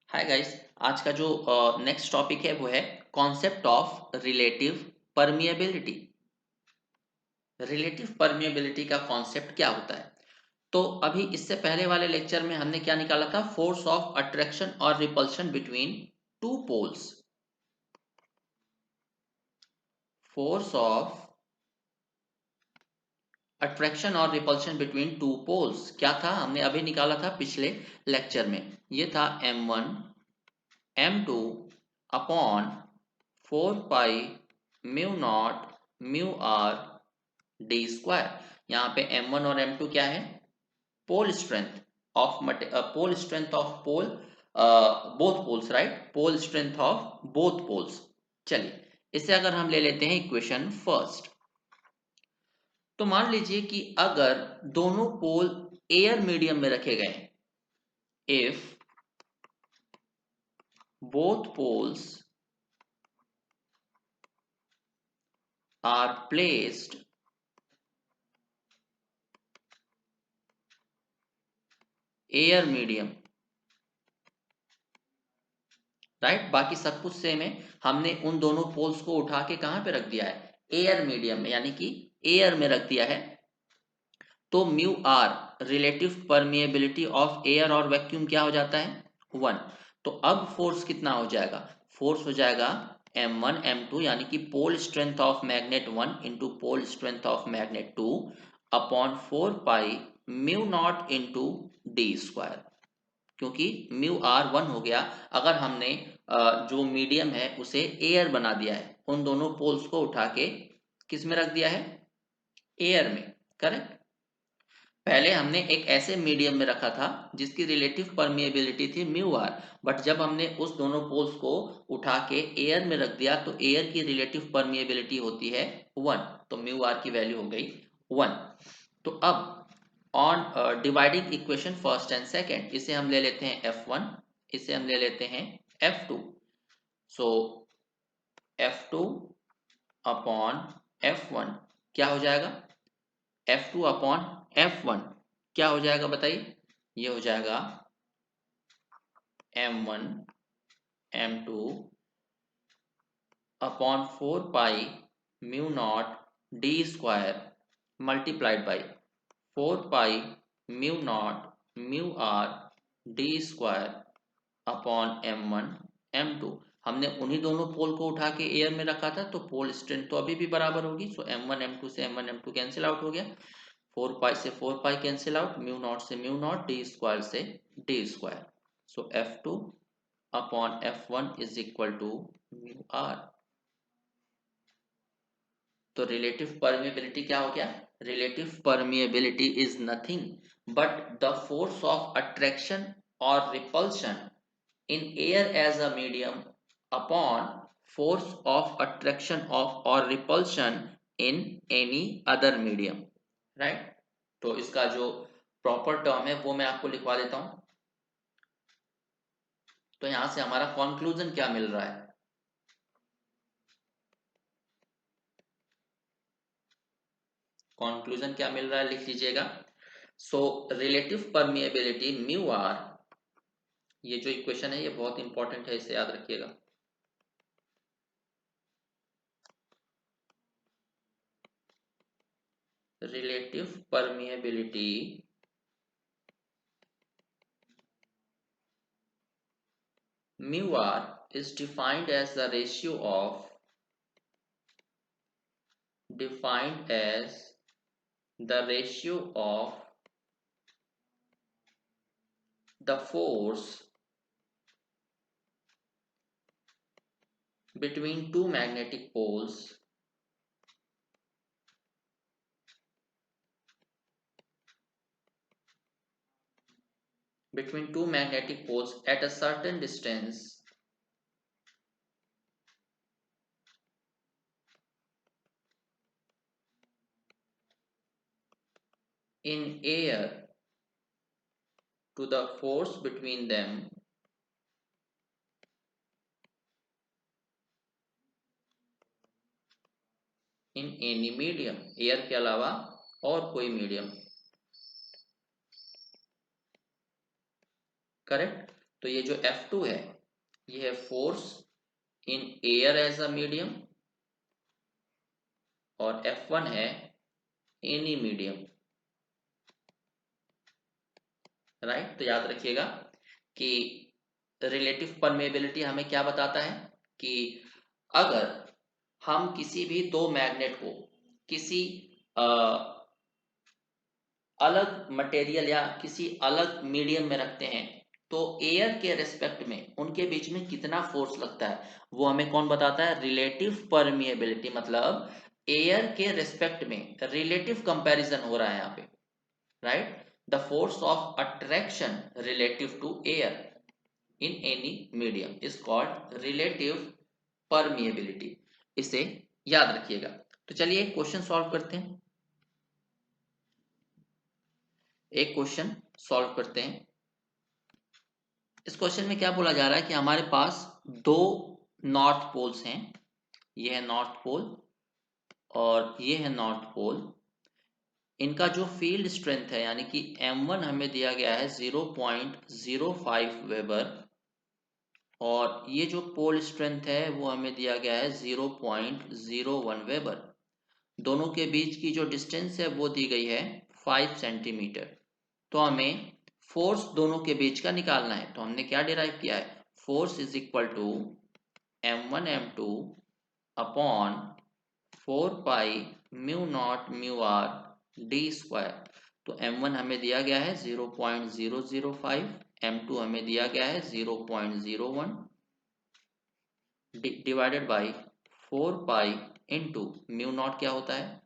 Hi guys. आज का जो नेक्स्ट टॉपिक है वो है concept of relative permeability. Relative permeability का कॉन्सेप्ट क्या होता है? तो अभी इससे पहले वाले लेक्चर में हमने क्या निकाला था? फोर्स ऑफ अट्रैक्शन और repulsion between two poles. Force of attraction और रिपल्शन बिटवीन टू पोल्स क्या था? हमने अभी निकाला था पिछले लेक्चर में। ये था m1 m2 upon 4 pi mu naught mu r d square. यहाँ पे m1 और m2 क्या है? Pole strength of pole strength of pole both poles, right? Pole strength of both poles. चलिए इसे अगर हम ले लेते हैं इक्वेशन फर्स्ट, तो मान लीजिए कि अगर दोनों पोल एयर मीडियम में रखे गए, if both poles are placed air medium, right? बाकी सब कुछ सेम है। हमने उन दोनों पोल्स को उठा के कहां पे रख दिया है? एयर मीडियम में, यानी कि एयर में रख दिया है। तो mu r relative permeability of air और वैक्यूम क्या हो जाता है? 1। तो अब फोर्स कितना हो जाएगा? फोर्स हो जाएगा m1 m2, यानी कि pole strength of magnet 1 into pole strength of magnet 2 upon 4 pi mu naught into d square. क्योंकि म्यू आर 1 हो गया अगर हमने जो मीडियम है उसे एयर बना दिया है, उन दोनों पोल्स को उठा के किस में रख दिया है? एयर में, करेक्ट? पहले हमने एक ऐसे मीडियम में रखा था जिसकी रिलेटिव परमिएबिलिटी थी म्यू आर, बट जब हमने उस दोनों पोल्स को उठा के एयर में रख दिया तो एयर की रिलेटिव परमिएबिलिटी होती है 1, तो म्यू आर की वैल्यू हो गई 1। तो अब on dividing equation first and second, इसे हम ले लेते हैं F1, इसे हम ले लेते हैं F2। सो F2 अपॉन F1 क्या हो जाएगा? F2 अपॉन F1 क्या हो जाएगा बताइए? ये हो जाएगा M1 M2 upon 4 pi mu naught d square multiplied by 4 pi mu naught mu r d square upon m1 m2। हमने उन्हीं दोनों पोल को उठा के एयर में रखा था, तो पोल स्ट्रेंथ तो अभी भी बराबर होगी। सो m1 m2 से m1 m2 कैंसिल आउट हो गया, 4 पाई से 4 pi cancel out, mu naught से म्यू नॉट, डी स्क्वायर से d square. So f2 upon f1 is equal to mu r. तो रिलेटिव परमिएबिलिटी क्या हो गया? Relative permeability is nothing but the force of attraction और repulsion in air as a medium upon force of attraction of or repulsion in any other medium, right? तो इसका जो proper term है वो मैं आपको लिखवा देता हूं। तो यहां से हमारा कंक्लूजन क्या मिल रहा है? कंक्लूजन क्या मिल रहा है लिख लीजिएगा। So relative permeability mu r, ये जो इक्वेशन है ये बहुत इंपॉर्टेंट है, इसे याद रखिएगा। Relative permeability mu r is defined as the ratio of defined as the ratio of the force between two magnetic poles at a certain distance in air to the force between them in any medium, air के अलावा और कोई medium, correct? तो ये जो F2 है ये है force in air as a medium, और F1 है एनी मीडियम, राइट। तो याद रखिएगा कि रिलेटिव परमेबिलिटी हमें क्या बताता है कि अगर हम किसी भी दो मैग्नेट को किसी अलग मटेरियल या किसी अलग मीडियम में रखते हैं तो एयर के रेस्पेक्ट में उनके बीच में कितना फोर्स लगता है वो हमें कौन बताता है, रिलेटिव परमिएबिलिटी। मतलब एयर के रेस्पेक्ट में रिलेटिव कंपैरिजन हो रहा है यहाँ पे, right. The force of attraction relative to air in any medium is called relative permeability. इसे याद रखिएगा। तो चलिए एक क्वेश्चन सॉल्व करते हैं। एक क्वेश्चन सॉल्व करते हैं। इस क्वेश्चन में क्या बोला जा रहा है कि हमारे पास दो नॉर्थ पोल्स हैं, ये है नॉर्थ पोल और ये है नॉर्थ पोल। इनका जो फील्ड स्ट्रेंथ है यानी कि m1 हमें दिया गया है 0.05 वेबर, और ये जो पोल स्ट्रेंथ है वो हमें दिया गया है 0.01 वेबर। दोनों के बीच की जो डिस्टेंस है वो दी गई है 5 सेंटीमीटर। तो हमें फोर्स दोनों के बीच का निकालना है। तो हमने क्या डिराइव किया है, force is equal to m1 m2 upon 4 pi mu naught mu r d square. तो m1 हमें दिया गया है 0.005, m2 हमें दिया गया है 0.01 divided by 4 pi into mu naught क्या होता है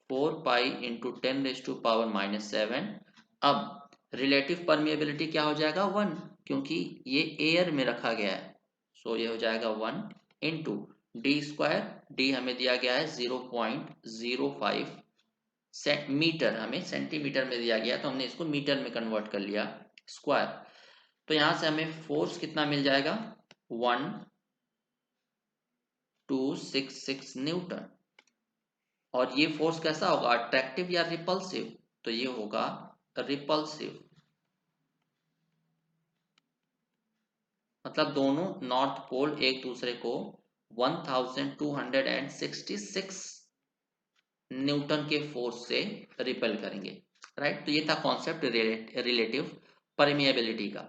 4 पाई इंटू 10⁻⁻⁷। अब रिलेटिव परमिएबिलिटी क्या हो जाएगा 1, क्योंकि ये एयर में रखा गया है। सो ये हो जाएगा 1 इंटू डी स्क्वायर। डी हमें दिया गया है 0.05 मीटर, हमें सेंटीमीटर में दिया गया तो हमने इसको मीटर में कन्वर्ट कर लिया स्क्वायर। तो यहां से हमें फोर्स कितना मिल जाएगा 1266 न्यूटन। और ये फोर्स कैसा होगा, अट्रैक्टिव या रिपल्सिव, तो ये होगा रिपल्सिव। मतलब दोनों नॉर्थ पोल एक दूसरे को 1266 न्यूटन के फोर्स से रिपेल करेंगे, राइट। तो ये था कॉन्सेप्ट रिलेटिव परमिएबिलिटी का।